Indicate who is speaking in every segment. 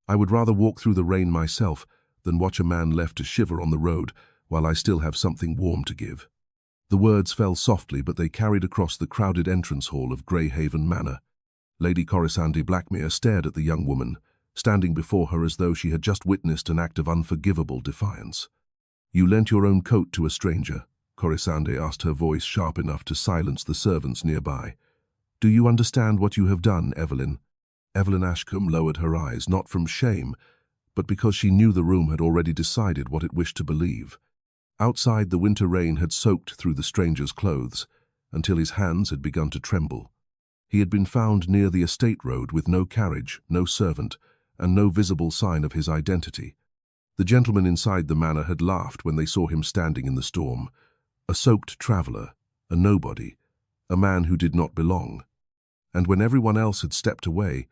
Speaker 1: I would rather walk through the rain myself than watch a man left to shiver on the road while I still have something warm to give." The words fell softly, but they carried across the crowded entrance hall of Greyhaven Manor. Lady Corisande Blackmere stared at the young woman, standing before her as though she had just witnessed an act of unforgivable defiance. "You lent your own coat to a stranger?" Corisande asked, her voice sharp enough to silence the servants nearby. "Do you understand what you have done, Evelyn?" Evelyn Ashcombe lowered her eyes, not from shame, but because she knew the room had already decided what it wished to believe. Outside, the winter rain had soaked through the stranger's clothes until his hands had begun to tremble. He had been found near the estate road with no carriage, no servant, and no visible sign of his identity. The gentlemen inside the manor had laughed when they saw him standing in the storm, a soaked traveller, a nobody, a man who did not belong. And when everyone else had stepped away,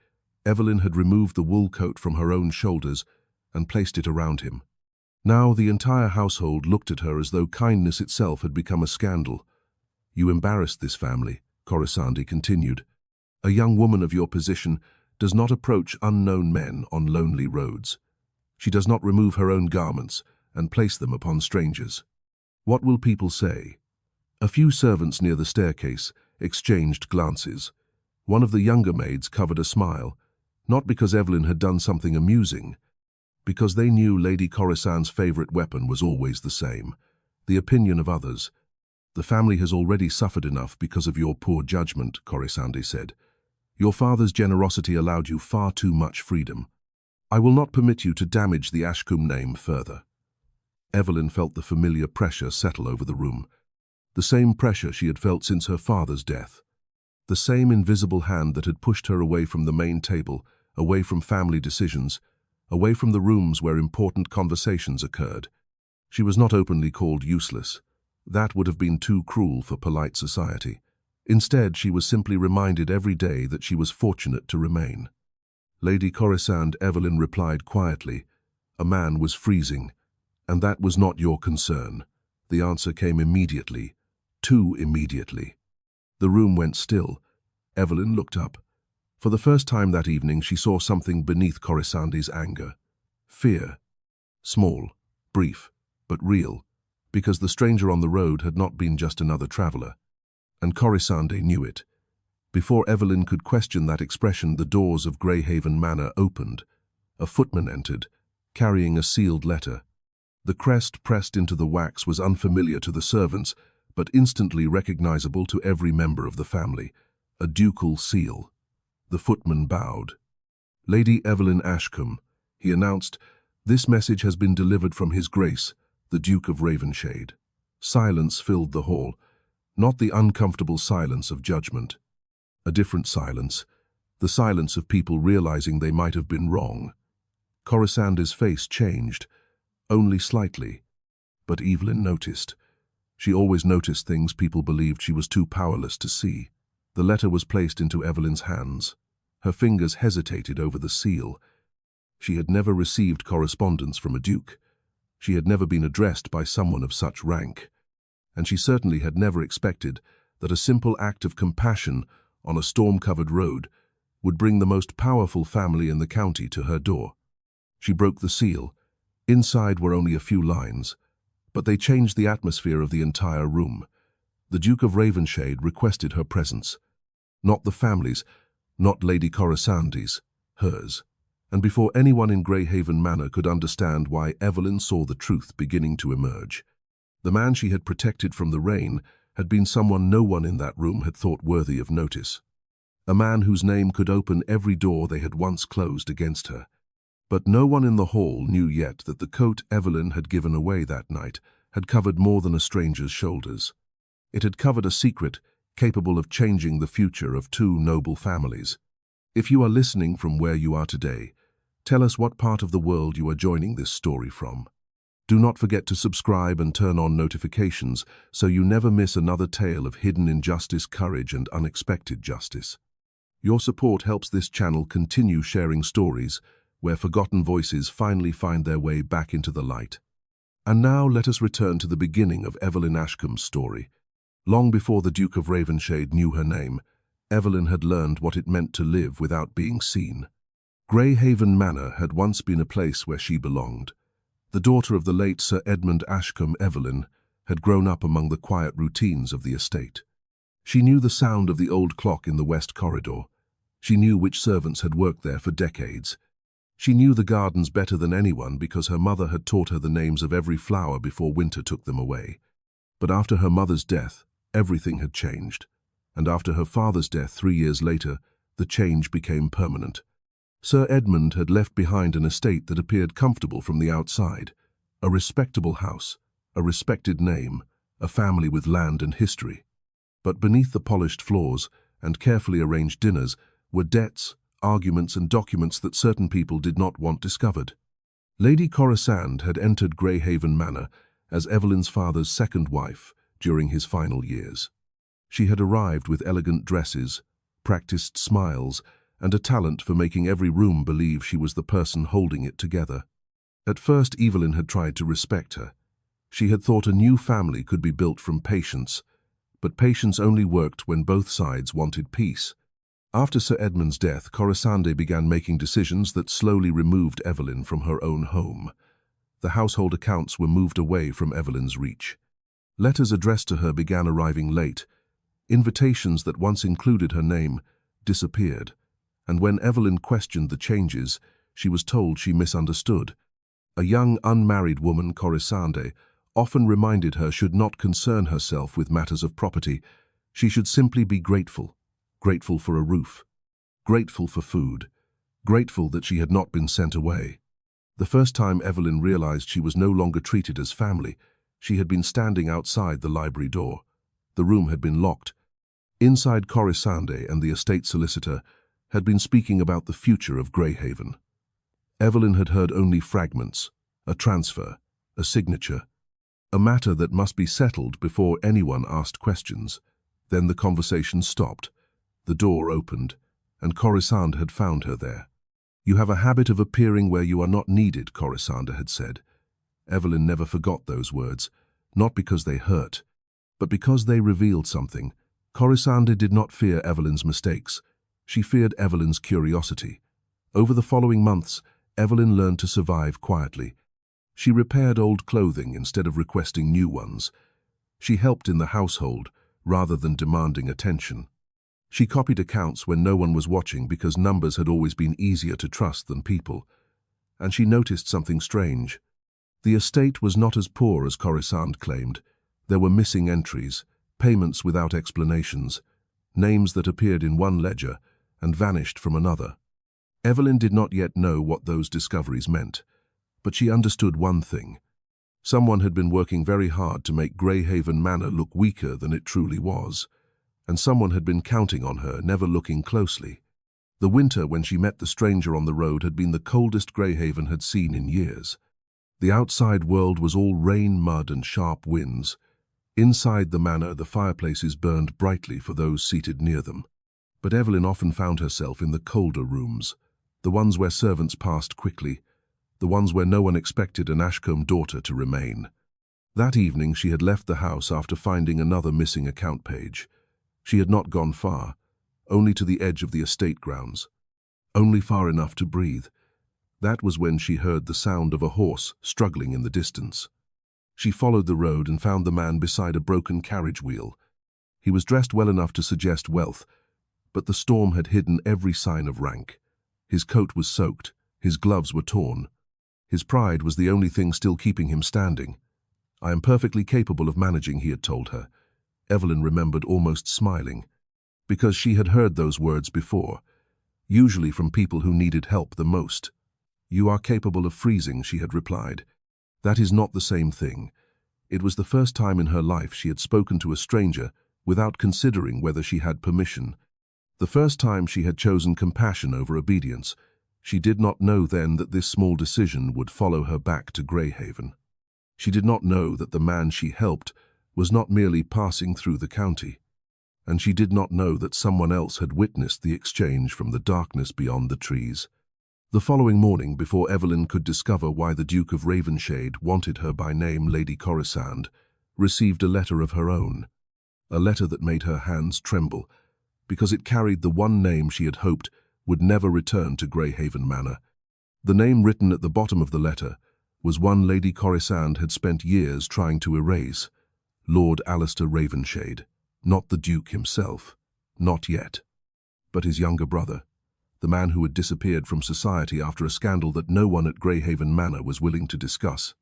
Speaker 1: Evelyn had removed the wool coat from her own shoulders and placed it around him. Now the entire household looked at her as though kindness itself had become a scandal. "You embarrassed this family," Corisande continued. "A young woman of your position does not approach unknown men on lonely roads. She does not remove her own garments and place them upon strangers. What will people say?" A few servants near the staircase exchanged glances. One of the younger maids covered a smile, not because Evelyn had done something amusing, because they knew Lady Corisande's favorite weapon was always the same: the opinion of others. "The family has already suffered enough because of your poor judgment," Corisande said. "Your father's generosity allowed you far too much freedom. I will not permit you to damage the Ashcombe name further." Evelyn felt the familiar pressure settle over the room, the same pressure she had felt since her father's death, the same invisible hand that had pushed her away from the main table, away from family decisions, away from the rooms where important conversations occurred. She was not openly called useless. That would have been too cruel for polite society. Instead, she was simply reminded every day that she was fortunate to remain. "Lady Corisande," Evelyn replied quietly, "a man was freezing, and that was not your concern." The answer came immediately, too immediately. The room went still. Evelyn looked up. For the first time that evening, she saw something beneath Corisande's anger. Fear. Small, brief, but real, because the stranger on the road had not been just another traveller. And Corisande knew it. Before Evelyn could question that expression, the doors of Greyhaven Manor opened. A footman entered, carrying a sealed letter. The crest pressed into the wax was unfamiliar to the servants, but instantly recognizable to every member of the family: a ducal seal. The footman bowed. "Lady Evelyn Ashcombe," he announced, "this message has been delivered from His Grace, the Duke of Ravenshade." Silence filled the hall, not the uncomfortable silence of judgment. A different silence, the silence of people realizing they might have been wrong. Corisande's face changed, only slightly, but Evelyn noticed. She always noticed things people believed she was too powerless to see. The letter was placed into Evelyn's hands. Her fingers hesitated over the seal. She had never received correspondence from a duke. She had never been addressed by someone of such rank. And she certainly had never expected that a simple act of compassion on a storm-covered road would bring the most powerful family in the county to her door. She broke the seal. Inside were only a few lines, but they changed the atmosphere of the entire room. The Duke of Ravenshade requested her presence. Not the family's, not Lady Corisande's, hers. And before anyone in Greyhaven Manor could understand why, Evelyn saw the truth beginning to emerge. The man she had protected from the rain had been someone no one in that room had thought worthy of notice. A man whose name could open every door they had once closed against her. But no one in the hall knew yet that the coat Evelyn had given away that night had covered more than a stranger's shoulders. It had covered a secret capable of changing the future of two noble families. If you are listening from where you are today, tell us what part of the world you are joining this story from. Do not forget to subscribe and turn on notifications so you never miss another tale of hidden injustice, courage, and unexpected justice. Your support helps this channel continue sharing stories where forgotten voices finally find their way back into the light. And now let us return to the beginning of Evelyn Ashcombe's story. Long before the Duke of Ravenshade knew her name, Evelyn had learned what it meant to live without being seen. Greyhaven Manor had once been a place where she belonged. The daughter of the late Sir Edmund Ashcombe, Evelyn, had grown up among the quiet routines of the estate. She knew the sound of the old clock in the west corridor. She knew which servants had worked there for decades. She knew the gardens better than anyone because her mother had taught her the names of every flower before winter took them away. But after her mother's death, everything had changed. And after her father's death 3 years later, the change became permanent. Sir Edmund had left behind an estate that appeared comfortable from the outside, a respectable house, a respected name, a family with land and history. But beneath the polished floors and carefully arranged dinners were debts, arguments and documents that certain people did not want discovered. Lady Corisande had entered Greyhaven Manor as Evelyn's father's second wife during his final years. She had arrived with elegant dresses, practiced smiles, and a talent for making every room believe she was the person holding it together. At first, Evelyn had tried to respect her. She had thought a new family could be built from patience, but patience only worked when both sides wanted peace. After Sir Edmund's death, Corisande began making decisions that slowly removed Evelyn from her own home. The household accounts were moved away from Evelyn's reach. Letters addressed to her began arriving late. Invitations that once included her name disappeared, and when Evelyn questioned the changes, she was told she misunderstood. A young unmarried woman, Corisande, often reminded her should not concern herself with matters of property. She should simply be grateful. Grateful for a roof. Grateful for food. Grateful that she had not been sent away. The first time Evelyn realized she was no longer treated as family, she had been standing outside the library door. The room had been locked. Inside, Corisande and the estate solicitor had been speaking about the future of Greyhaven. Evelyn had heard only fragments, a transfer, a signature, a matter that must be settled before anyone asked questions. Then the conversation stopped. The door opened, and Corisande had found her there. "You have a habit of appearing where you are not needed," Corisande had said. Evelyn never forgot those words, not because they hurt, but because they revealed something. Corisande did not fear Evelyn's mistakes. She feared Evelyn's curiosity. Over the following months, Evelyn learned to survive quietly. She repaired old clothing instead of requesting new ones. She helped in the household rather than demanding attention. She copied accounts when no one was watching because numbers had always been easier to trust than people. And she noticed something strange. The estate was not as poor as Corisande claimed. There were missing entries, payments without explanations, names that appeared in one ledger and vanished from another. Evelyn did not yet know what those discoveries meant, but she understood one thing. Someone had been working very hard to make Greyhaven Manor look weaker than it truly was, and someone had been counting on her, never looking closely. The winter when she met the stranger on the road had been the coldest Greyhaven had seen in years. The outside world was all rain, mud, and sharp winds. Inside the manor, the fireplaces burned brightly for those seated near them. But Evelyn often found herself in the colder rooms, the ones where servants passed quickly, the ones where no one expected an Ashcombe daughter to remain. That evening she had left the house after finding another missing account page. She had not gone far, only to the edge of the estate grounds, only far enough to breathe. That was when she heard the sound of a horse struggling in the distance. She followed the road and found the man beside a broken carriage wheel. He was dressed well enough to suggest wealth, but the storm had hidden every sign of rank. His coat was soaked, his gloves were torn. His pride was the only thing still keeping him standing. "I am perfectly capable of managing," he had told her. Evelyn remembered almost smiling, because she had heard those words before, usually from people who needed help the most. "You are capable of freezing," she had replied. That is not the same thing. It was the first time in her life she had spoken to a stranger without considering whether she had permission. The first time she had chosen compassion over obedience. She did not know then that this small decision would follow her back to Greyhaven. She did not know that the man she helped was not merely passing through the county, and she did not know that someone else had witnessed the exchange from the darkness beyond the trees. The following morning, before Evelyn could discover why the Duke of Ravenshade wanted her by name Lady Corisande, received a letter of her own, a letter that made her hands tremble, because it carried the one name she had hoped would never return to Greyhaven Manor. The name written at the bottom of the letter was one Lady Corisande had spent years trying to erase. Lord Alistair Ravenshade. Not the Duke himself. Not yet. But his younger brother, the man who had disappeared from society after a scandal that no one at Greyhaven Manor was willing to discuss.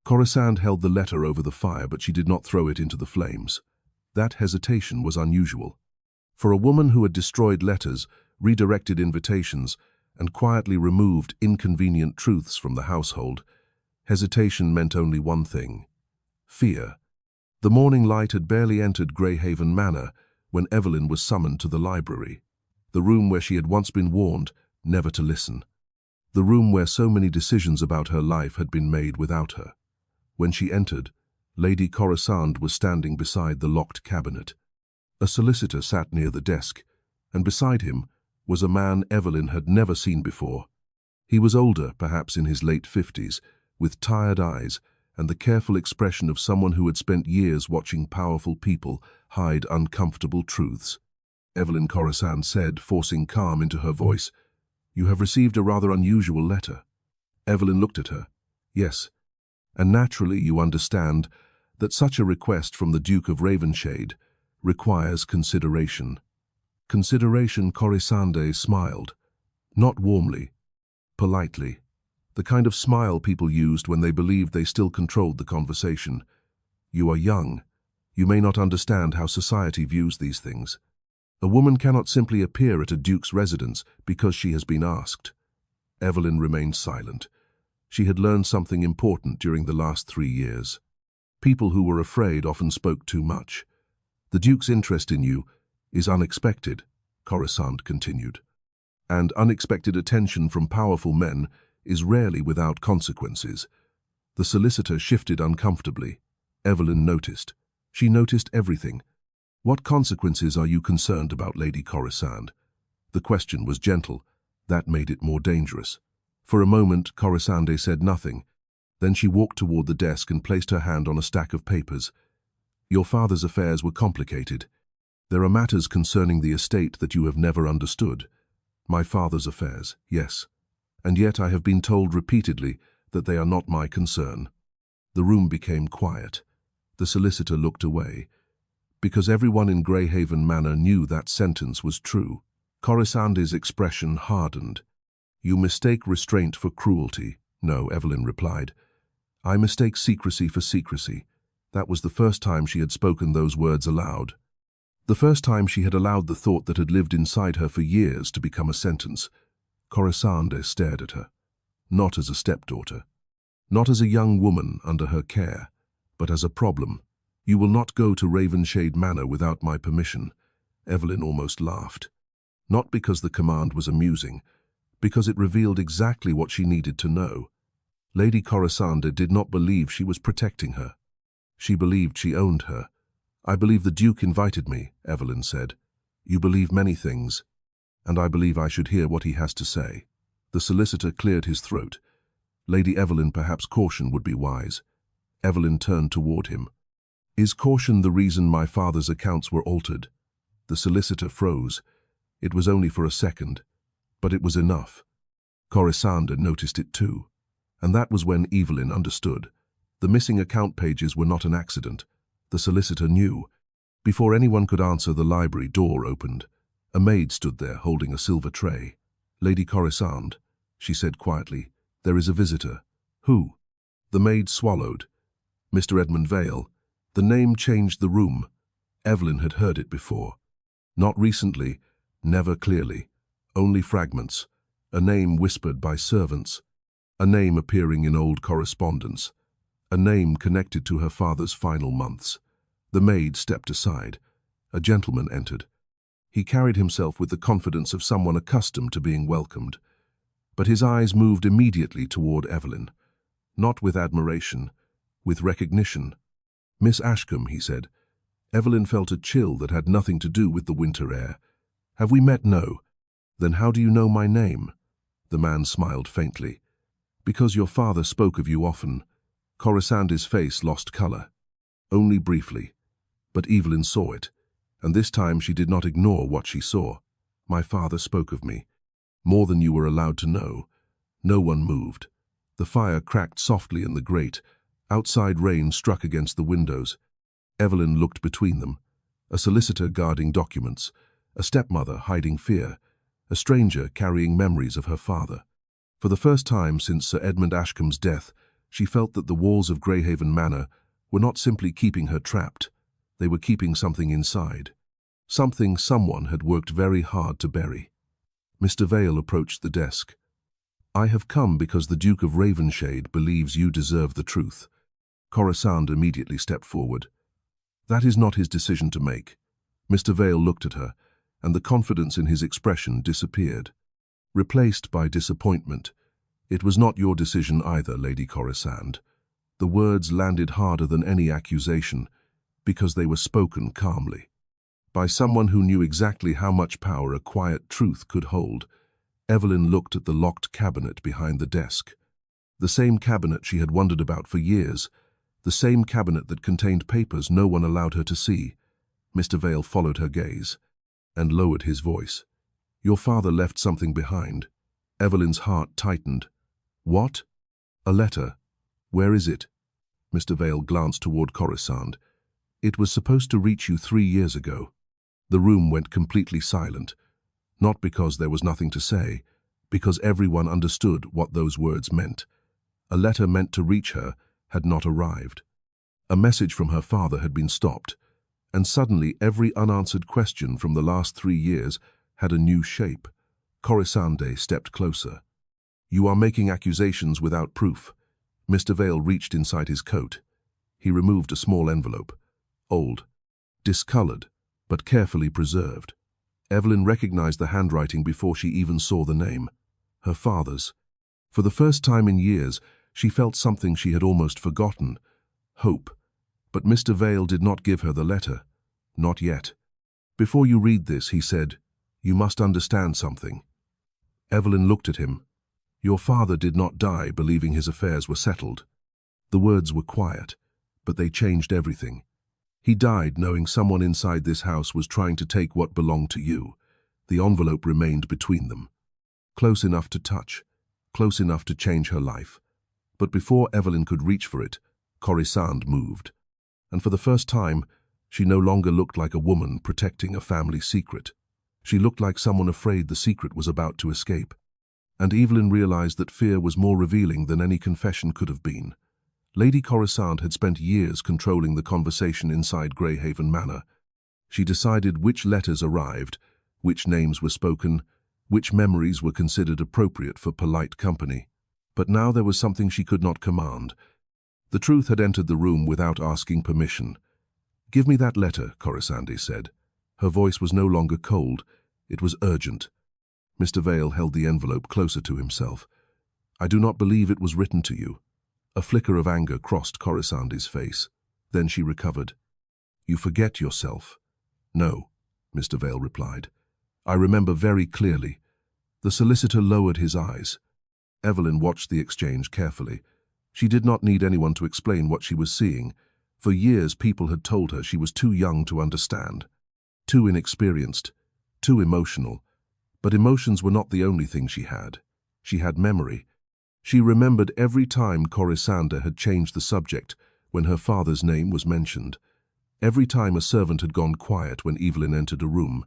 Speaker 1: Corisande held the letter over the fire, but she did not throw it into the flames. That hesitation was unusual. For a woman who had destroyed letters, redirected invitations, and quietly removed inconvenient truths from the household, hesitation meant only one thing: fear. The morning light had barely entered Greyhaven Manor when Evelyn was summoned to the library, the room where she had once been warned never to listen, the room where so many decisions about her life had been made without her. When she entered, Lady Corisande was standing beside the locked cabinet. A solicitor sat near the desk, and beside him was a man Evelyn had never seen before. He was older, perhaps in his late 50s, with tired eyes and the careful expression of someone who had spent years watching powerful people hide uncomfortable truths. Evelyn Corisande said, forcing calm into her voice, "You have received a rather unusual letter." Evelyn looked at her. "Yes, and naturally you understand that such a request from the Duke of Ravenshade requires consideration." Consideration. Corisande smiled, not warmly, politely, the kind of smile people used when they believed they still controlled the conversation. "You are young. You may not understand how society views these things. A woman cannot simply appear at a duke's residence because she has been asked." Evelyn remained silent. She had learned something important during the last 3 years. People who were afraid often spoke too much. "The Duke's interest in you is unexpected," Corisande continued, "and unexpected attention from powerful men is rarely without consequences." The solicitor shifted uncomfortably. Evelyn noticed. She noticed everything. "What consequences are you concerned about, Lady Corisande?" The question was gentle. That made it more dangerous. For a moment, Corisande said nothing. Then she walked toward the desk and placed her hand on a stack of papers. "Your father's affairs were complicated. There are matters concerning the estate that you have never understood." "My father's affairs, yes. And yet I have been told repeatedly that they are not my concern." The room became quiet. The solicitor looked away, because everyone in Greyhaven Manor knew that sentence was true. Corisande's expression hardened. "You mistake restraint for cruelty." "No," Evelyn replied. "I mistake secrecy for secrecy." That was the first time she had spoken those words aloud. The first time she had allowed the thought that had lived inside her for years to become a sentence. Corisande stared at her, not as a stepdaughter, not as a young woman under her care, but as a problem. "You will not go to Ravenshade Manor without my permission." Evelyn almost laughed. Not because the command was amusing, because it revealed exactly what she needed to know. Lady Corisande did not believe she was protecting her. She believed she owned her. "I believe the Duke invited me," Evelyn said. "You believe many things, and I believe I should hear what he has to say." The solicitor cleared his throat. Lady Evelyn, perhaps caution would be wise. Evelyn turned toward him. "Is caution the reason my father's accounts were altered?" The solicitor froze. It was only for a second, but it was enough. Corisande noticed it too, and that was when Evelyn understood. The missing account pages were not an accident. The solicitor knew. Before anyone could answer, the library door opened. A maid stood there holding a silver tray. "Lady Corisande," she said quietly, "there is a visitor." "Who?" The maid swallowed. "Mr. Edmund Vale." The name changed the room. Evelyn had heard it before. Not recently, never clearly, only fragments. A name whispered by servants. A name appearing in old correspondence. A name connected to her father's final months. The maid stepped aside. A gentleman entered. He carried himself with the confidence of someone accustomed to being welcomed. But his eyes moved immediately toward Evelyn. Not with admiration, with recognition. "Miss Ashcombe," he said. Evelyn felt a chill that had nothing to do with the winter air. "Have we met?" "No." "Then how do you know my name?" The man smiled faintly. "Because your father spoke of you often." Corisande's face lost color. Only briefly. But Evelyn saw it, and this time she did not ignore what she saw. "My father spoke of me." More than you were allowed to know. No one moved. The fire cracked softly in the grate. Outside rain struck against the windows. Evelyn looked between them. A solicitor guarding documents, a stepmother hiding fear, a stranger carrying memories of her father. For the first time since Sir Edmund Ashcombe's death, she felt that the walls of Greyhaven Manor were not simply keeping her trapped. They were keeping something inside. Something someone had worked very hard to bury. Mr. Vale approached the desk. "I have come because the Duke of Ravenshade believes you deserve the truth." Corisande immediately stepped forward. "That is not his decision to make." Mr. Vale looked at her, and the confidence in his expression disappeared, replaced by disappointment. "It was not your decision either, Lady Corisande." The words landed harder than any accusation, because they were spoken calmly, by someone who knew exactly how much power a quiet truth could hold. Evelyn looked at the locked cabinet behind the desk. The same cabinet she had wondered about for years, the same cabinet that contained papers no one allowed her to see. Mr. Vale followed her gaze, and lowered his voice. "Your father left something behind." Evelyn's heart tightened. "What?" "A letter. Where is it?" Mr. Vale glanced toward Corisande. "It was supposed to reach you 3 years ago." The room went completely silent, not because there was nothing to say, because everyone understood what those words meant. A letter meant to reach her had not arrived. A message from her father had been stopped, and suddenly every unanswered question from the last 3 years had a new shape. Corisande stepped closer. "You are making accusations without proof." Mr. Vale reached inside his coat. He removed a small envelope, old, discolored, but carefully preserved. Evelyn recognized the handwriting before she even saw the name. Her father's. For the first time in years, she felt something she had almost forgotten: hope. But Mr. Vale did not give her the letter. Not yet. "Before you read this," he said, "you must understand something." Evelyn looked at him. "Your father did not die believing his affairs were settled." The words were quiet, but they changed everything. "He died knowing someone inside this house was trying to take what belonged to you." The envelope remained between them. Close enough to touch, close enough to change her life. But before Evelyn could reach for it, Corisande moved. And for the first time, she no longer looked like a woman protecting a family secret. She looked like someone afraid the secret was about to escape. And Evelyn realized that fear was more revealing than any confession could have been. Lady Corisande had spent years controlling the conversation inside Greyhaven Manor. She decided which letters arrived, which names were spoken, which memories were considered appropriate for polite company. But now there was something she could not command. The truth had entered the room without asking permission. "Give me that letter," Corisande said. Her voice was no longer cold, it was urgent. Mr. Vale held the envelope closer to himself. "I do not believe it was written to you." A flicker of anger crossed Corisande's face. Then she recovered. "You forget yourself." "No," Mr. Vale replied. "I remember very clearly." The solicitor lowered his eyes. Evelyn watched the exchange carefully. She did not need anyone to explain what she was seeing. For years people had told her she was too young to understand, too inexperienced, too emotional. But emotions were not the only thing she had. She had memory. She remembered every time Corisande had changed the subject when her father's name was mentioned. Every time a servant had gone quiet when Evelyn entered a room.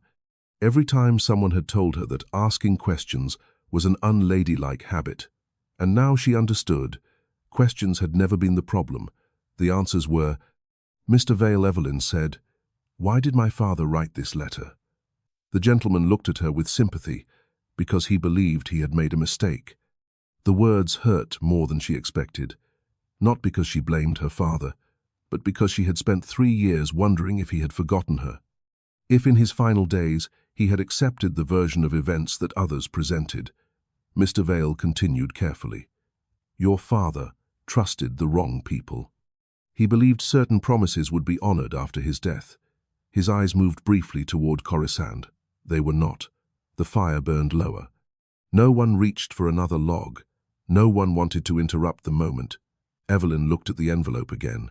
Speaker 1: Every time someone had told her that asking questions was an unladylike habit. And now she understood. Questions had never been the problem. The answers were, "Mr. Vale," Evelyn said, "why did my father write this letter?" The gentleman looked at her with sympathy, because he believed he had made a mistake. The words hurt more than she expected, not because she blamed her father, but because she had spent 3 years wondering if he had forgotten her. If in his final days he had accepted the version of events that others presented. Mr. Vale continued carefully. "Your father trusted the wrong people. He believed certain promises would be honored after his death." His eyes moved briefly toward Corisande. They were not. The fire burned lower. No one reached for another log. No one wanted to interrupt the moment. Evelyn looked at the envelope again.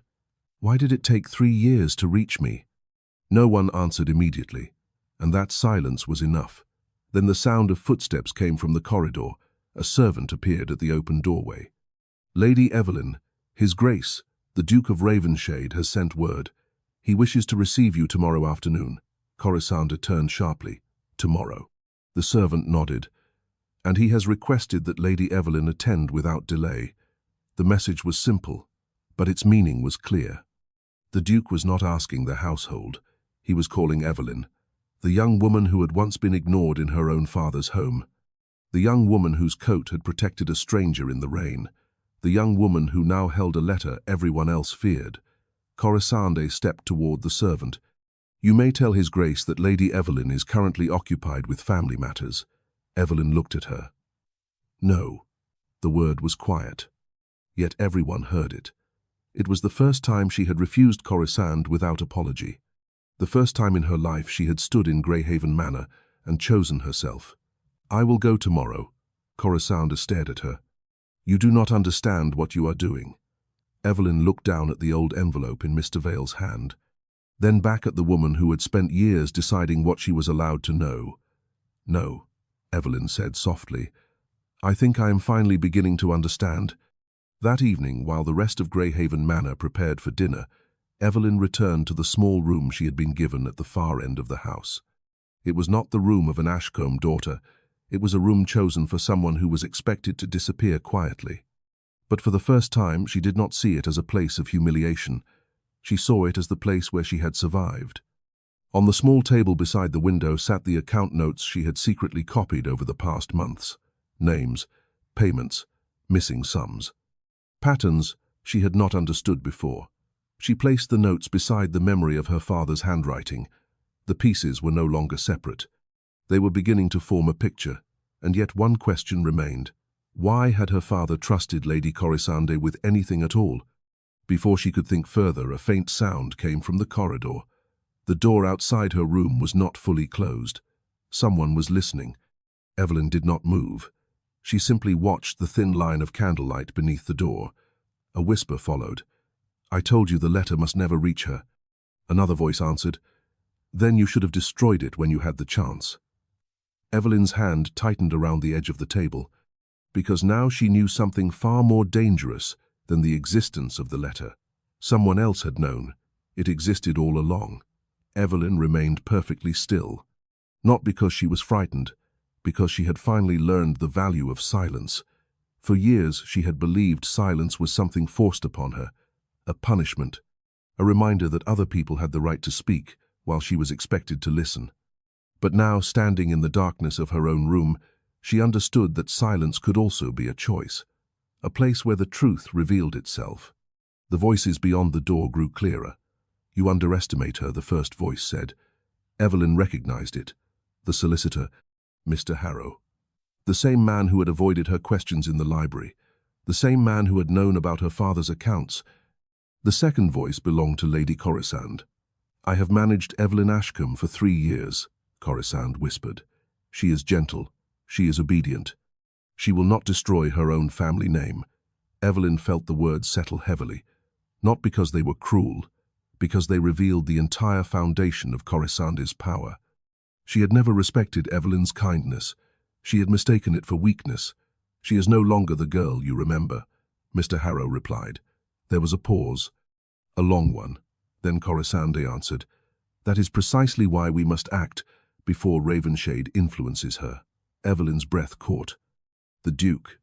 Speaker 1: "Why did it take 3 years to reach me?" No one answered immediately, and that silence was enough. Then the sound of footsteps came from the corridor. A servant appeared at the open doorway. "Lady Evelyn, His Grace, the Duke of Ravenshade, has sent word. He wishes to receive you tomorrow afternoon." Corisande turned sharply. "Tomorrow." The servant nodded. "And he has requested that Lady Evelyn attend without delay." The message was simple, but its meaning was clear. The Duke was not asking the household. He was calling Evelyn, the young woman who had once been ignored in her own father's home, the young woman whose coat had protected a stranger in the rain, the young woman who now held a letter everyone else feared. Corisande stepped toward the servant. "You may tell His Grace that Lady Evelyn is currently occupied with family matters." Evelyn looked at her. "No." The word was quiet. Yet everyone heard it. It was the first time she had refused Corisande without apology. The first time in her life she had stood in Greyhaven Manor and chosen herself. "I will go tomorrow." Corisande stared at her. "You do not understand what you are doing." Evelyn looked down at the old envelope in Mr. Vale's hand, then back at the woman who had spent years deciding what she was allowed to know. "No," Evelyn said softly. "I think I am finally beginning to understand." That evening, while the rest of Greyhaven Manor prepared for dinner, Evelyn returned to the small room she had been given at the far end of the house. It was not the room of an Ashcombe daughter. It was a room chosen for someone who was expected to disappear quietly. But for the first time, she did not see it as a place of humiliation. She saw it as the place where she had survived. On the small table beside the window sat the account notes she had secretly copied over the past months. Names, payments, missing sums. Patterns she had not understood before. She placed the notes beside the memory of her father's handwriting. The pieces were no longer separate. They were beginning to form a picture, and yet one question remained. Why had her father trusted Lady Corisande with anything at all? Before she could think further, a faint sound came from the corridor. The door outside her room was not fully closed. Someone was listening. Evelyn did not move. She simply watched the thin line of candlelight beneath the door. A whisper followed. "I told you the letter must never reach her." Another voice answered, "Then you should have destroyed it when you had the chance." Evelyn's hand tightened around the edge of the table, because now she knew something far more dangerous than the existence of the letter. Someone else had known. It existed all along. Evelyn remained perfectly still, not because she was frightened, because she had finally learned the value of silence. For years she had believed silence was something forced upon her, a punishment, a reminder that other people had the right to speak while she was expected to listen. But now, standing in the darkness of her own room, she understood that silence could also be a choice, a place where the truth revealed itself. The voices beyond the door grew clearer. "You underestimate her," the first voice said. Evelyn recognized it. The solicitor, Mr. Harrow. The same man who had avoided her questions in the library. The same man who had known about her father's accounts. The second voice belonged to Lady Corisande. "I have managed Evelyn Ashcombe for 3 years," Corisande whispered. "She is gentle. She is obedient. She will not destroy her own family name." Evelyn felt the words settle heavily, not because they were cruel, because they revealed the entire foundation of Corisande's power. She had never respected Evelyn's kindness. She had mistaken it for weakness. "She is no longer the girl you remember," Mr. Harrow replied. There was a pause, a long one. Then Corisande answered, "That is precisely why we must act before Ravenshade influences her." Evelyn's breath caught. The Duke.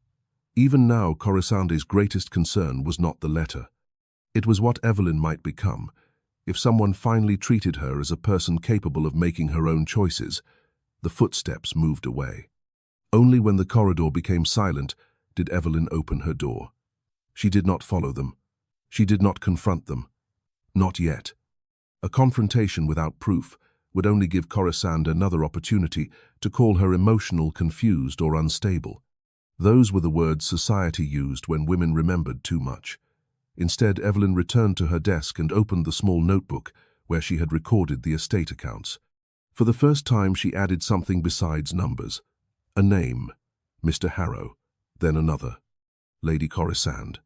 Speaker 1: Even now, Corisande's greatest concern was not the letter. It was what Evelyn might become, if someone finally treated her as a person capable of making her own choices. The footsteps moved away. Only when the corridor became silent did Evelyn open her door. She did not follow them. She did not confront them. Not yet. A confrontation without proof would only give Corisande another opportunity to call her emotional, confused, or unstable. Those were the words society used when women remembered too much. Instead, Evelyn returned to her desk and opened the small notebook where she had recorded the estate accounts. For the first time, she added something besides numbers. A name, Mr. Harrow, then another, Lady Corisande.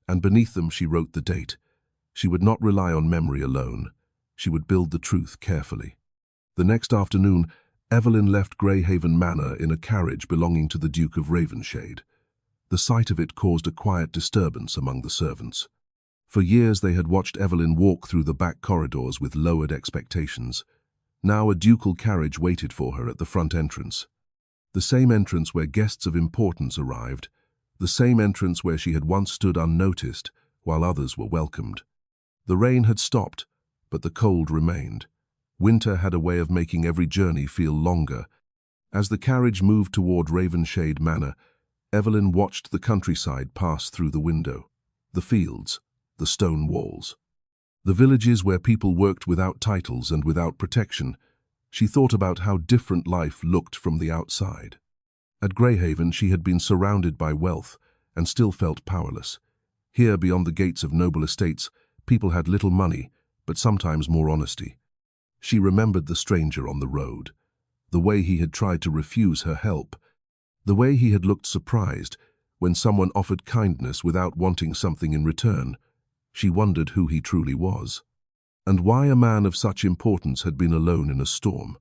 Speaker 1: And beneath them she wrote the date. She would not rely on memory alone. She would build the truth carefully. The next afternoon, Evelyn left Greyhaven Manor in a carriage belonging to the Duke of Ravenshade. The sight of it caused a quiet disturbance among the servants. For years they had watched Evelyn walk through the back corridors with lowered expectations. Now a ducal carriage waited for her at the front entrance. The same entrance where guests of importance arrived, the same entrance where she had once stood unnoticed while others were welcomed. The rain had stopped, but the cold remained. Winter had a way of making every journey feel longer. As the carriage moved toward Ravenshade Manor, Evelyn watched the countryside pass through the window. The fields, the stone walls. The villages where people worked without titles and without protection. She thought about how different life looked from the outside. At Greyhaven she had been surrounded by wealth and still felt powerless. Here, beyond the gates of noble estates, people had little money, but sometimes more honesty. She remembered the stranger on the road, the way he had tried to refuse her help, the way he had looked surprised when someone offered kindness without wanting something in return. She wondered who he truly was, and why a man of such importance had been alone in a storm.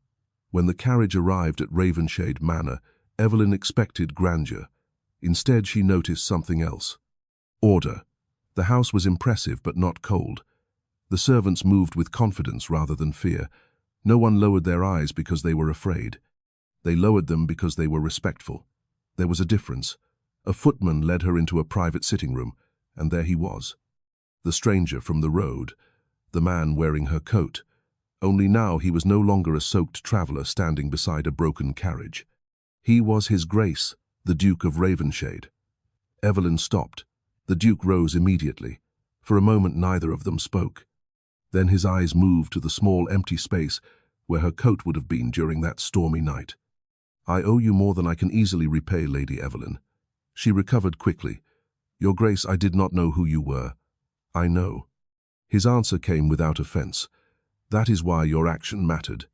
Speaker 1: When the carriage arrived at Ravenshade Manor, Evelyn expected grandeur. Instead, she noticed something else. Order. The house was impressive but not cold. The servants moved with confidence rather than fear. No one lowered their eyes because they were afraid. They lowered them because they were respectful. There was a difference. A footman led her into a private sitting room, and there he was. The stranger from the road, the man wearing her coat. Only now he was no longer a soaked traveller standing beside a broken carriage. He was His Grace, the Duke of Ravenshade. Evelyn stopped. The Duke rose immediately. For a moment neither of them spoke. Then his eyes moved to the small empty space where her coat would have been during that stormy night. "I owe you more than I can easily repay, Lady Evelyn." She recovered quickly. "Your Grace, I did not know who you were." "I know." His answer came without offense. "That is why your action mattered."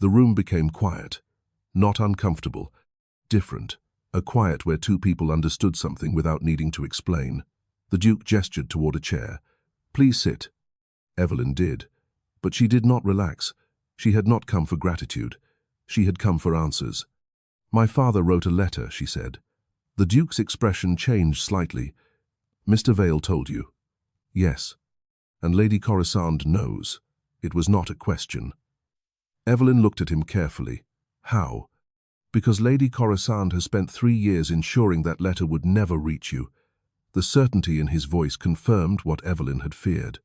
Speaker 1: The room became quiet. Not uncomfortable. Different. A quiet where two people understood something without needing to explain. The Duke gestured toward a chair. "Please sit." Evelyn did. But she did not relax. She had not come for gratitude. She had come for answers. "My father wrote a letter," she said. The Duke's expression changed slightly. "Mr. Vale told you?" "Yes." "And Lady Corisande knows." It was not a question. Evelyn looked at him carefully. "How?" "Because Lady Corisande has spent 3 years ensuring that letter would never reach you." The certainty in his voice confirmed what Evelyn had feared.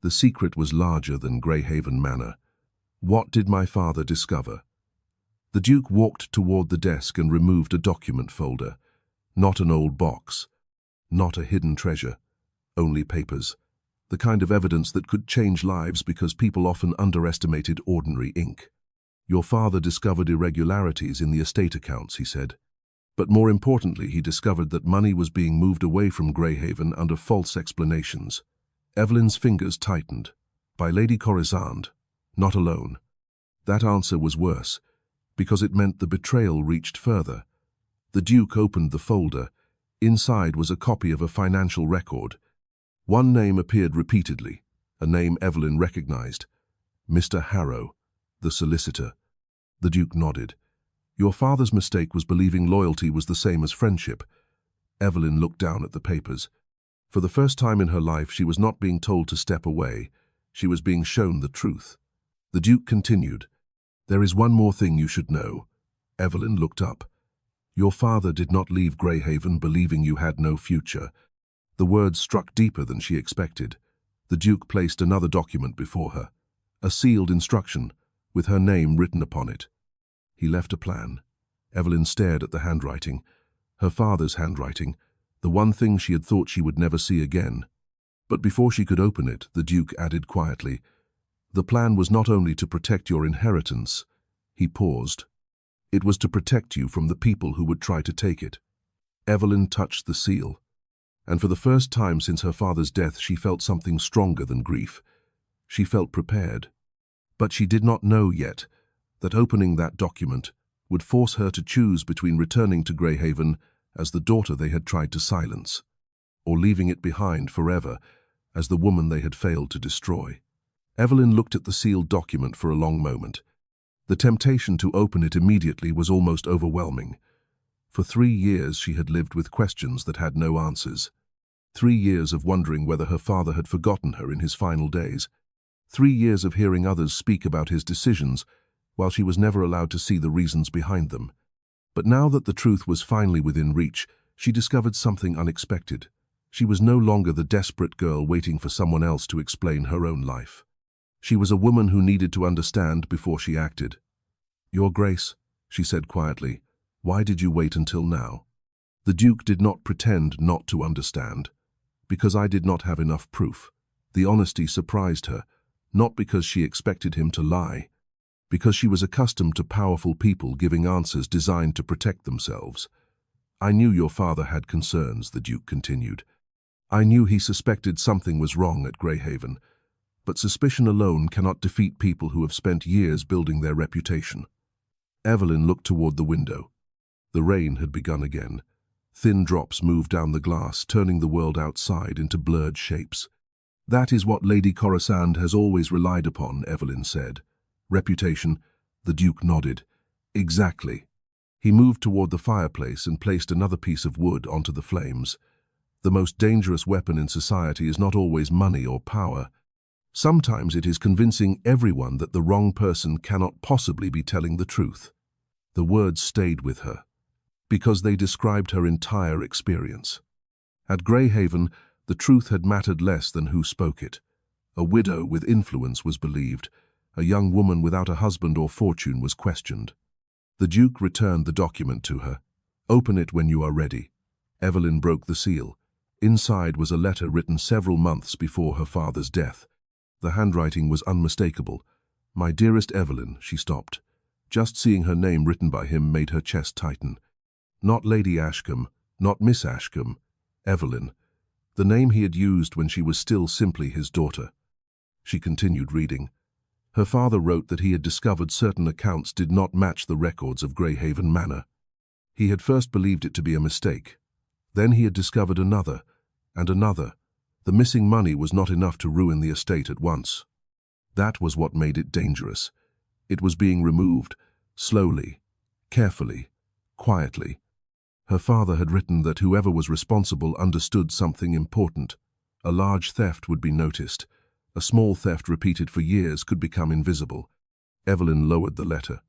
Speaker 1: The secret was larger than Greyhaven Manor. What did my father discover? The Duke walked toward the desk and removed a document folder. Not an old box. Not a hidden treasure. Only papers. The kind of evidence that could change lives because people often underestimated ordinary ink. "Your father discovered irregularities in the estate accounts," he said. "But more importantly, he discovered that money was being moved away from Greyhaven under false explanations." Evelyn's fingers tightened. "By Lady Corisande, not alone." That answer was worse, because it meant the betrayal reached further. The Duke opened the folder. Inside was a copy of a financial record. One name appeared repeatedly, a name Evelyn recognized. Mr. Harrow, the solicitor. The Duke nodded. "Your father's mistake was believing loyalty was the same as friendship." Evelyn looked down at the papers. For the first time in her life, she was not being told to step away. She was being shown the truth. The Duke continued. "There is one more thing you should know." Evelyn looked up. "Your father did not leave Greyhaven believing you had no future." The words struck deeper than she expected. The Duke placed another document before her. A sealed instruction, with her name written upon it. He left a plan. Evelyn stared at the handwriting. Her father's handwriting, the one thing she had thought she would never see again. But before she could open it, the Duke added quietly, "The plan was not only to protect your inheritance." He paused. "It was to protect you from the people who would try to take it." Evelyn touched the seal. And for the first time since her father's death, she felt something stronger than grief. She felt prepared. But she did not know yet that opening that document would force her to choose between returning to Greyhaven as the daughter they had tried to silence, or leaving it behind forever as the woman they had failed to destroy. Evelyn looked at the sealed document for a long moment. The temptation to open it immediately was almost overwhelming. For 3 years she had lived with questions that had no answers. 3 years of wondering whether her father had forgotten her in his final days. 3 years of hearing others speak about his decisions, while she was never allowed to see the reasons behind them. But now that the truth was finally within reach, she discovered something unexpected. She was no longer the desperate girl waiting for someone else to explain her own life. She was a woman who needed to understand before she acted. "Your Grace," she said quietly, "why did you wait until now?" The Duke did not pretend not to understand. "Because I did not have enough proof." The honesty surprised her, not because she expected him to lie, because she was accustomed to powerful people giving answers designed to protect themselves. "I knew your father had concerns," the Duke continued. "I knew he suspected something was wrong at Greyhaven, but suspicion alone cannot defeat people who have spent years building their reputation." Evelyn looked toward the window. The rain had begun again. Thin drops moved down the glass, turning the world outside into blurred shapes. "That is what Lady Corisande has always relied upon," Evelyn said. "Reputation?" The Duke nodded. "Exactly." He moved toward the fireplace and placed another piece of wood onto the flames. The most dangerous weapon in society is not always money or power. Sometimes it is convincing everyone that the wrong person cannot possibly be telling the truth. The words stayed with her, because they described her entire experience. At Greyhaven, the truth had mattered less than who spoke it. A widow with influence was believed. A young woman without a husband or fortune was questioned. The Duke returned the document to her. "Open it when you are ready." Evelyn broke the seal. Inside was a letter written several months before her father's death. The handwriting was unmistakable. "My dearest Evelyn," she stopped. Just seeing her name written by him made her chest tighten. Not Lady Ashcombe, not Miss Ashcombe. Evelyn. The name he had used when she was still simply his daughter. She continued reading. Her father wrote that he had discovered certain accounts did not match the records of Greyhaven Manor. He had first believed it to be a mistake. Then he had discovered another, and another. The missing money was not enough to ruin the estate at once. That was what made it dangerous. It was being removed, slowly, carefully, quietly. Her father had written that whoever was responsible understood something important. A large theft would be noticed. A small theft repeated for years could become invisible. Evelyn lowered the letter.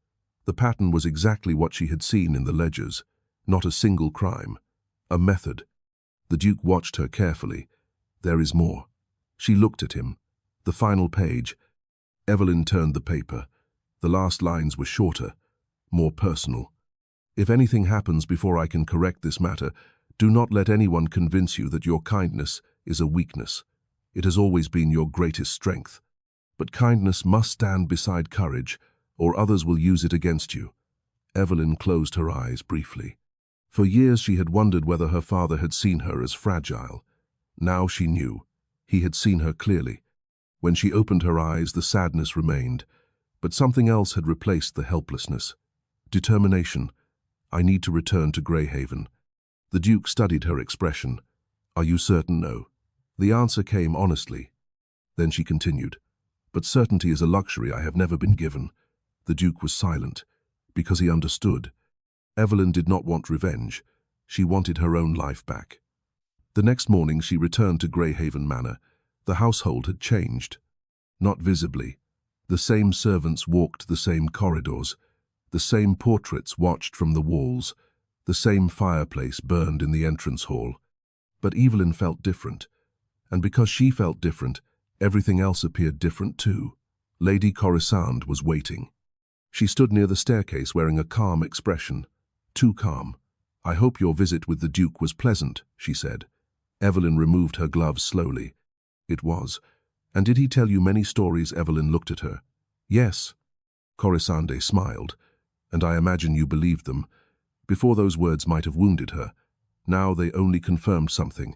Speaker 1: The pattern was exactly what she had seen in the ledgers. Not a single crime. A method. The Duke watched her carefully. "There is more." She looked at him. The final page. Evelyn turned the paper. The last lines were shorter, more personal. "If anything happens before I can correct this matter, do not let anyone convince you that your kindness is a weakness. It has always been your greatest strength. But kindness must stand beside courage, or others will use it against you." Evelyn closed her eyes briefly. For years she had wondered whether her father had seen her as fragile. Now she knew. He had seen her clearly. When she opened her eyes, the sadness remained, but something else had replaced the helplessness. Determination. "I need to return to Greyhaven." The Duke studied her expression. "Are you certain?" "No." The answer came honestly. Then she continued, "But certainty is a luxury I have never been given." The Duke was silent, because he understood. Evelyn did not want revenge. She wanted her own life back. The next morning she returned to Greyhaven Manor. The household had changed. Not visibly. The same servants walked the same corridors. The same portraits watched from the walls. The same fireplace burned in the entrance hall. But Evelyn felt different. And because she felt different, everything else appeared different too. Lady Corisande was waiting. She stood near the staircase wearing a calm expression. Too calm. "I hope your visit with the Duke was pleasant," she said. Evelyn removed her gloves slowly. "It was." "And did he tell you many stories?" Evelyn looked at her. "Yes." Corisande smiled. "And I imagine you believed them." Before those words might have wounded her. Now they only confirmed something.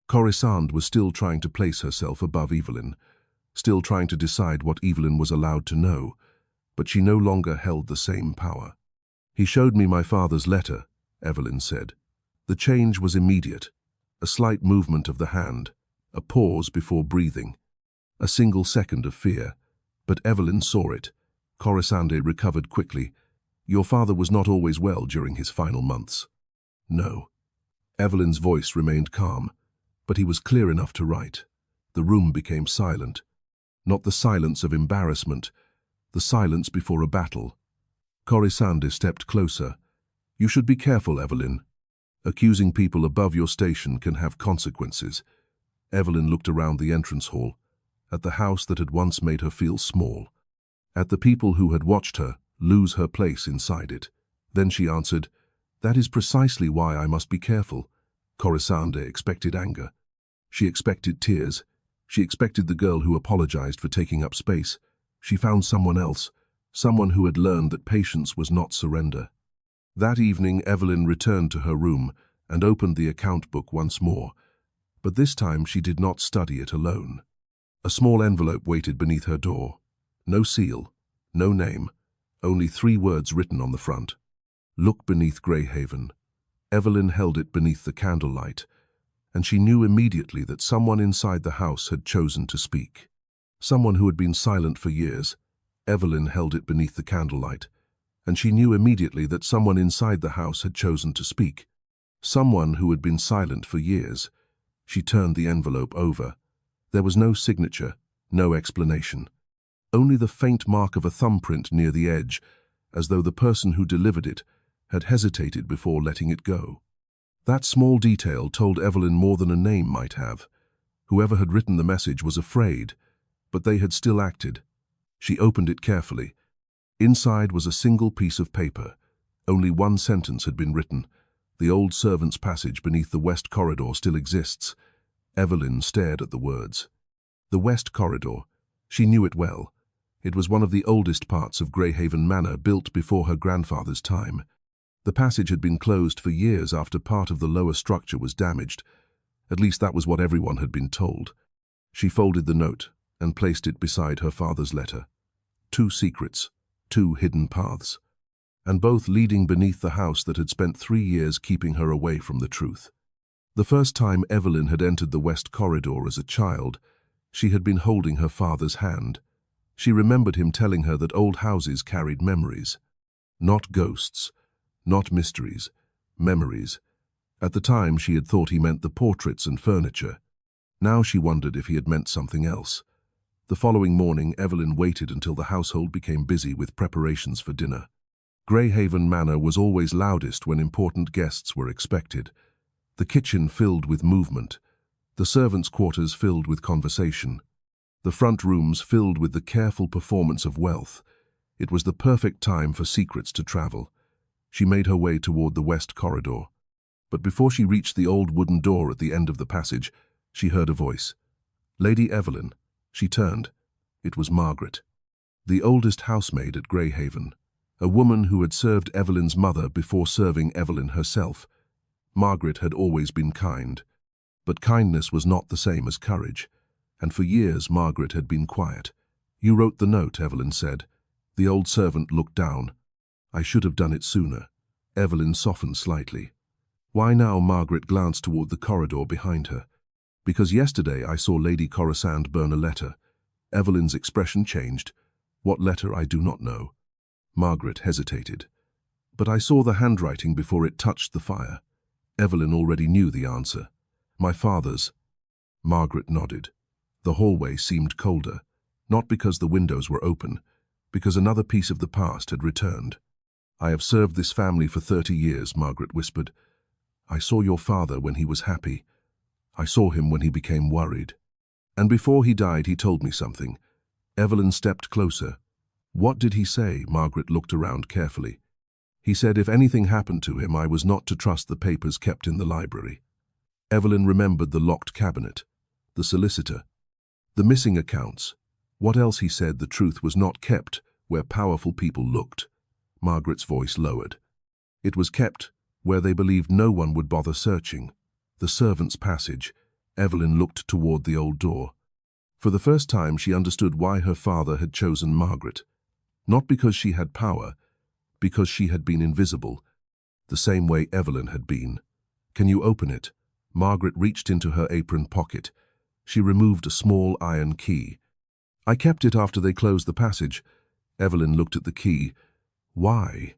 Speaker 1: Corisande was still trying to place herself above Evelyn, still trying to decide what Evelyn was allowed to know, but she no longer held the same power. "He showed me my father's letter," Evelyn said. The change was immediate. A slight movement of the hand, a pause before breathing, a single second of fear. But Evelyn saw it. Corisande recovered quickly. Your father was not always well during his final months. No. Evelyn's voice remained calm, but he was clear enough to write. The room became silent. Not the silence of embarrassment, the silence before a battle. Corisande stepped closer. You should be careful, Evelyn. Accusing people above your station can have consequences. Evelyn looked around the entrance hall, at the house that had once made her feel small, at the people who had watched her lose her place inside it. Then she answered, That is precisely why I must be careful. Corisande expected anger. She expected tears. She expected the girl who apologized for taking up space. She found someone else, someone who had learned that patience was not surrender. That evening, Evelyn returned to her room and opened the account book once more, but this time she did not study it alone. A small envelope waited beneath her door. No seal, no name, only 3 words written on the front. Look beneath Greyhaven. Evelyn held it beneath the candlelight, and she knew immediately that someone inside the house had chosen to speak. Someone who had been silent for years. Evelyn held it beneath the candlelight, and she knew immediately that someone inside the house had chosen to speak. Someone who had been silent for years. She turned the envelope over. There was no signature, no explanation. Only the faint mark of a thumbprint near the edge, as though the person who delivered it had hesitated before letting it go. That small detail told Evelyn more than a name might have. Whoever had written the message was afraid, but they had still acted. She opened it carefully. Inside was a single piece of paper. Only 1 sentence had been written. The old servants' passage beneath the west corridor still exists. Evelyn stared at the words. The west corridor. She knew it well. It was one of the oldest parts of Greyhaven Manor, built before her grandfather's time. The passage had been closed for years after part of the lower structure was damaged. At least that was what everyone had been told. She folded the note and placed it beside her father's letter. 2 secrets, 2 hidden paths, and both leading beneath the house that had spent 3 years keeping her away from the truth. The first time Evelyn had entered the west corridor as a child, she had been holding her father's hand. She remembered him telling her that old houses carried memories. Not ghosts, not mysteries, memories. At the time she had thought he meant the portraits and furniture. Now she wondered if he had meant something else. The following morning, Evelyn waited until the household became busy with preparations for dinner. Greyhaven Manor was always loudest when important guests were expected. The kitchen filled with movement, the servants' quarters filled with conversation, the front rooms filled with the careful performance of wealth. It was the perfect time for secrets to travel. She made her way toward the west corridor. But before she reached the old wooden door at the end of the passage, she heard a voice. Lady Evelyn. She turned. It was Margaret, the oldest housemaid at Greyhaven, a woman who had served Evelyn's mother before serving Evelyn herself. Margaret had always been kind, but kindness was not the same as courage, and for years Margaret had been quiet. You wrote the note, Evelyn said. The old servant looked down. I should have done it sooner. Evelyn softened slightly. Why now? Margaret glanced toward the corridor behind her. Because yesterday I saw Lady Corisande burn a letter. Evelyn's expression changed. What letter I do not know. Margaret hesitated. But I saw the handwriting before it touched the fire. Evelyn already knew the answer. My father's. Margaret nodded. The hallway seemed colder, not because the windows were open, because another piece of the past had returned. I have served this family for 30 years, Margaret whispered. I saw your father when he was happy. I saw him when he became worried. And before he died, he told me something. Evelyn stepped closer. What did he say? Margaret looked around carefully. He said if anything happened to him, I was not to trust the papers kept in the library. Evelyn remembered the locked cabinet, the solicitor, the missing accounts. What else? He said the truth was not kept where powerful people looked. Margaret's voice lowered. It was kept where they believed no one would bother searching. The servants' passage. Evelyn looked toward the old door. For the first time she understood why her father had chosen Margaret. Not because she had power, because she had been invisible, the same way Evelyn had been. Can you open it? Margaret reached into her apron pocket. She removed a small iron key. I kept it after they closed the passage. Evelyn looked at the key. Why?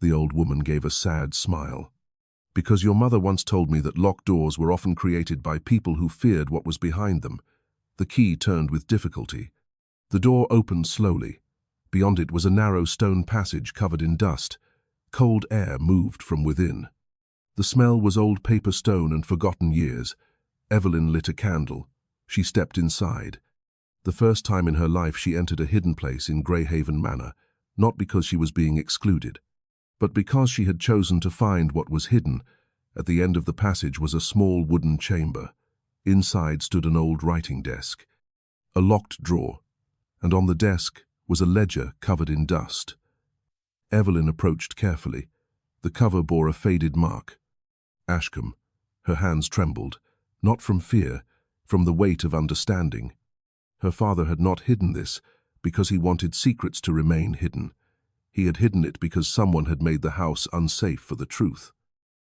Speaker 1: The old woman gave a sad smile. Because your mother once told me that locked doors were often created by people who feared what was behind them. The key turned with difficulty. The door opened slowly. Beyond it was a narrow stone passage covered in dust. Cold air moved from within. The smell was old paper stone and forgotten years. Evelyn lit a candle. She stepped inside. The first time in her life she entered a hidden place in Greyhaven Manor, not because she was being excluded, but because she had chosen to find what was hidden. At the end of the passage was a small wooden chamber. Inside stood an old writing desk, a locked drawer, and on the desk was a ledger covered in dust. Evelyn approached carefully. The cover bore a faded mark. Ashcombe. Her hands trembled, not from fear, from the weight of understanding. Her father had not hidden this because he wanted secrets to remain hidden. He had hidden it because someone had made the house unsafe for the truth.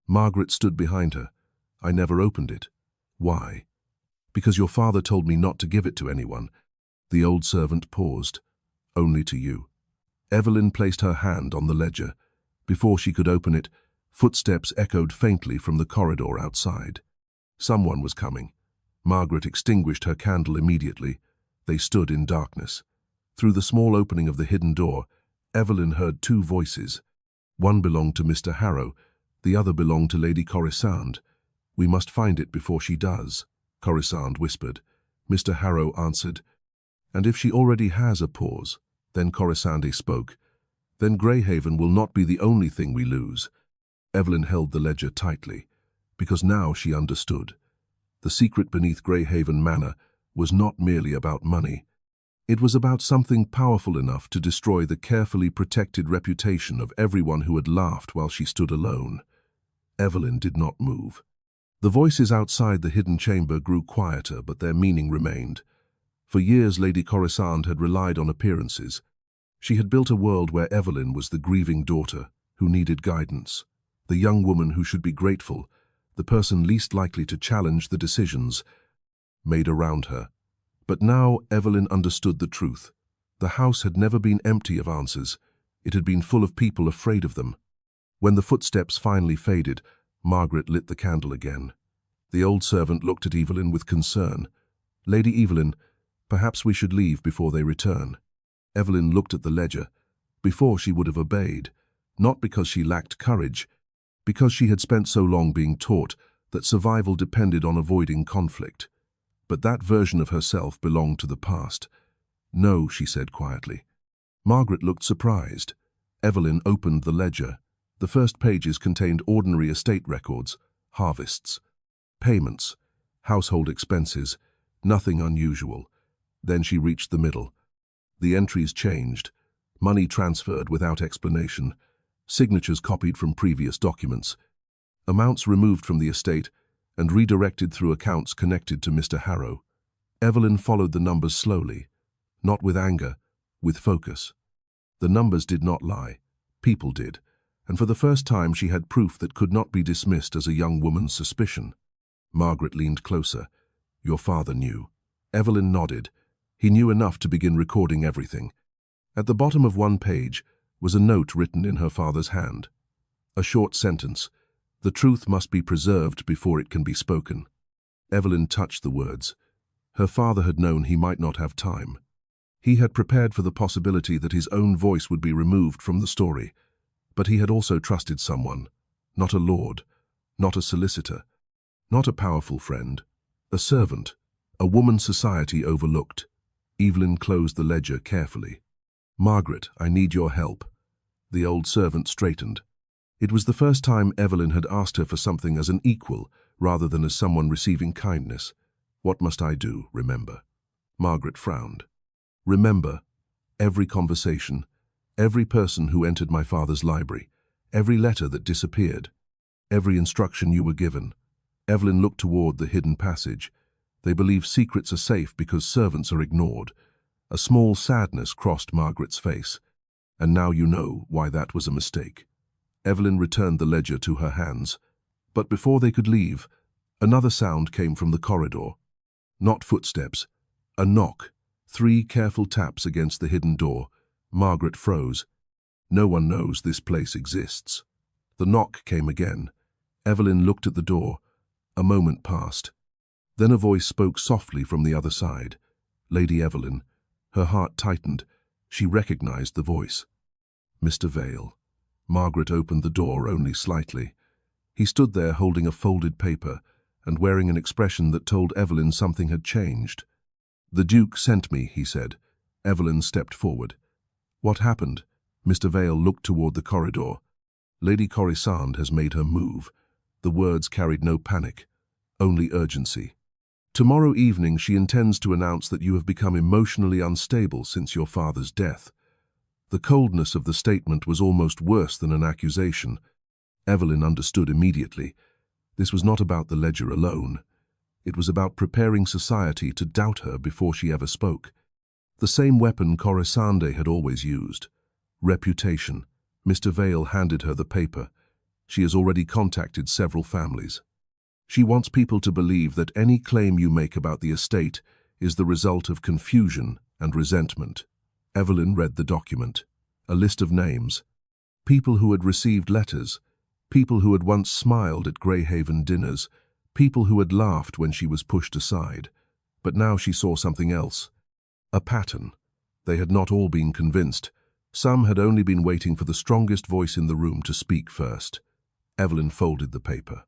Speaker 1: Margaret stood behind her. I never opened it. Why? Because your father told me not to give it to anyone. The old servant paused. Only to you. Evelyn placed her hand on the ledger. Before she could open it, footsteps echoed faintly from the corridor outside. Someone was coming. Margaret extinguished her candle immediately. They stood in darkness. Through the small opening of the hidden door, Evelyn heard two voices. One belonged to Mr. Harrow, the other belonged to Lady Corisande. We must find it before she does, Corisande whispered. Mr. Harrow answered. And if she already has a pause, then Corisande spoke. Then Greyhaven will not be the only thing we lose. Evelyn held the ledger tightly, because now she understood. The secret beneath Greyhaven Manor was not merely about money. It was about something powerful enough to destroy the carefully protected reputation of everyone who had laughed while she stood alone. Evelyn did not move. The voices outside the hidden chamber grew quieter, but their meaning remained. For years Lady Corisande had relied on appearances. She had built a world where Evelyn was the grieving daughter who needed guidance, the young woman who should be grateful, the person least likely to challenge the decisions made around her. But now Evelyn understood the truth. The house had never been empty of answers. It had been full of people afraid of them. When the footsteps finally faded, Margaret lit the candle again. The old servant looked at Evelyn with concern. Lady Evelyn, perhaps we should leave before they return. Evelyn looked at the ledger. Before she would have obeyed, not because she lacked courage, because she had spent so long being taught that survival depended on avoiding conflict. But that version of herself belonged to the past. No, she said quietly. Margaret looked surprised. Evelyn opened the ledger. The first pages contained ordinary estate records, harvests, payments, household expenses, nothing unusual. Then she reached the middle. The entries changed. Money transferred without explanation. Signatures copied from previous documents. Amounts removed from the estate and redirected through accounts connected to Mr. Harrow. Evelyn followed the numbers slowly, not with anger, with focus. The numbers did not lie. People did. And for the first time she had proof that could not be dismissed as a young woman's suspicion. Margaret leaned closer. Your father knew. Evelyn nodded. He knew enough to begin recording everything. At the bottom of one page was a note written in her father's hand. A short sentence. The truth must be preserved before it can be spoken. Evelyn touched the words. Her father had known he might not have time. He had prepared for the possibility that his own voice would be removed from the story. But he had also trusted someone, not a lord, not a solicitor, not a powerful friend, a servant, a woman society overlooked. Evelyn closed the ledger carefully. Margaret, I need your help. The old servant straightened. It was the first time Evelyn had asked her for something as an equal, rather than as someone receiving kindness. What must I do, remember? Margaret frowned. Remember, every conversation, every person who entered my father's library, every letter that disappeared, every instruction you were given. Evelyn looked toward the hidden passage. They believe secrets are safe because servants are ignored. A small sadness crossed Margaret's face. And now you know why that was a mistake. Evelyn returned the ledger to her hands. But before they could leave, another sound came from the corridor. Not footsteps, a knock, 3 careful taps against the hidden door. Margaret froze. No one knows this place exists. The knock came again. Evelyn looked at the door. A moment passed. Then a voice spoke softly from the other side. Lady Evelyn. Her heart tightened. She recognized the voice. Mr. Vale. Margaret opened the door only slightly. He stood there holding a folded paper and wearing an expression that told Evelyn something had changed. "The Duke sent me," he said. Evelyn stepped forward. "What happened?" Mr. Vale looked toward the corridor. "Lady Corisande has made her move." The words carried no panic, only urgency. "Tomorrow evening she intends to announce that you have become emotionally unstable since your father's death." The coldness of the statement was almost worse than an accusation. Evelyn understood immediately. This was not about the ledger alone. It was about preparing society to doubt her before she ever spoke. The same weapon Corisande had always used. Reputation. Mr. Vale handed her the paper. She has already contacted several families. She wants people to believe that any claim you make about the estate is the result of confusion and resentment. Evelyn read the document. A list of names. People who had received letters. People who had once smiled at Greyhaven dinners. People who had laughed when she was pushed aside. But now she saw something else. A pattern. They had not all been convinced. Some had only been waiting for the strongest voice in the room to speak first. Evelyn folded the paper.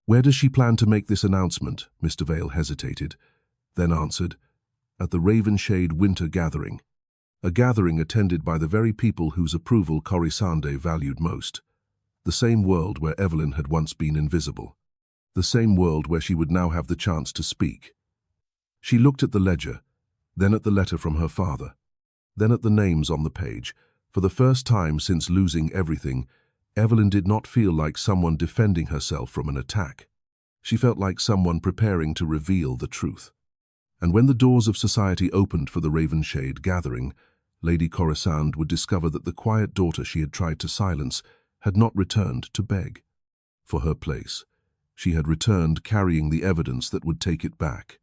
Speaker 1: "Where does she plan to make this announcement?" Mr. Vale hesitated, then answered, "At the Ravenshade winter gathering." A gathering attended by the very people whose approval Corisande valued most. The same world where Evelyn had once been invisible. The same world where she would now have the chance to speak. She looked at the ledger, then at the letter from her father, then at the names on the page. For the first time since losing everything, Evelyn did not feel like someone defending herself from an attack. She felt like someone preparing to reveal the truth. And when the doors of society opened for the Ravenshade gathering, Lady Corisande would discover that the quiet daughter she had tried to silence had not returned to beg for her place. She had returned carrying the evidence that would take it back.